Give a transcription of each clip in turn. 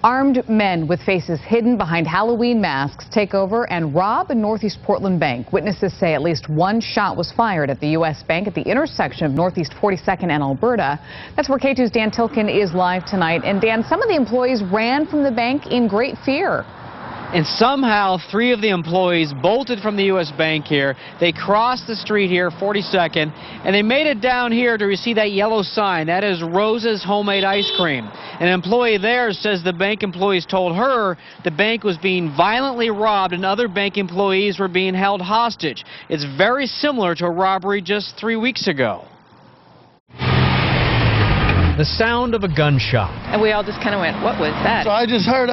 Armed men with faces hidden behind Halloween masks take over and rob a Northeast Portland bank. Witnesses say at least one shot was fired at the U.S. Bank at the intersection of Northeast 42nd and Alberta. That's where K2's Dan Tilkin is live tonight. And Dan, some of the employees ran from the bank in great fear. And somehow 3 of the employees bolted from the U.S. Bank here. They crossed the street here, 42nd, and they made it down here to receive that yellow sign. That is Rose's Homemade Ice Cream. An employee there says the bank employees told her the bank was being violently robbed and other bank employees were being held hostage. It's very similar to a robbery just 3 weeks ago. The sound of a gunshot. And we all just kind of went, what was that? So I just heard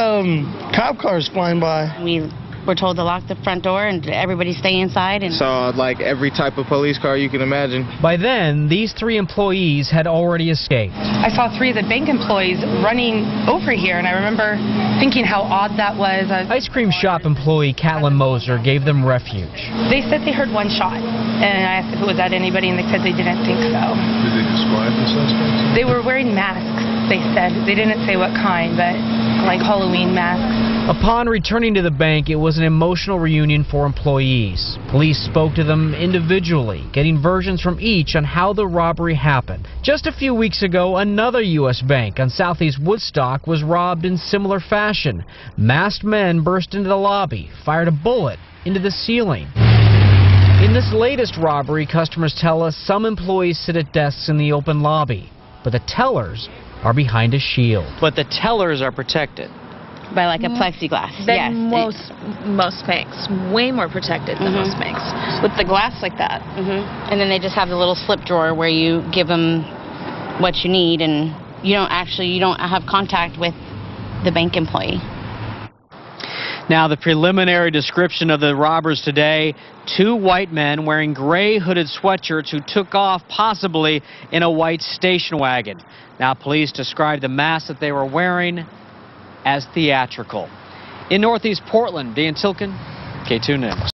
cop cars flying by. We were told to lock the front door and everybody stay inside. And saw like every type of police car you can imagine. By then, these 3 employees had already escaped. I saw 3 of the bank employees running over here, and I remember thinking how odd that was. Ice cream shop employee Catlin Moser gave them refuge. They said they heard one shot, and I asked if it was at anybody, and they said they didn't think so. Did they describe the suspects? They were wearing masks, they said. They didn't say what kind, but like Halloween masks. Upon returning to the bank, it was an emotional reunion for employees. Police spoke to them individually, getting versions from each on how the robbery happened. Just a few weeks ago, another U.S. bank on Southeast Woodstock was robbed in similar fashion. Masked men burst into the lobby, fired a bullet into the ceiling. In this latest robbery, customers tell us some employees sit at desks in the open lobby, but the tellers are behind a shield. But the tellers are protected. by like a plexiglass. Than yes. most banks. Way more protected than most banks. With the glass like that. And then they just have the little slip drawer where you give them what you need, and you don't have contact with the bank employee. Now, the preliminary description of the robbers today: 2 white men wearing gray hooded sweatshirts who took off possibly in a white station wagon. Now, police describe the masks that they were wearing as theatrical. In Northeast Portland, Dan Tilkin, K2 News.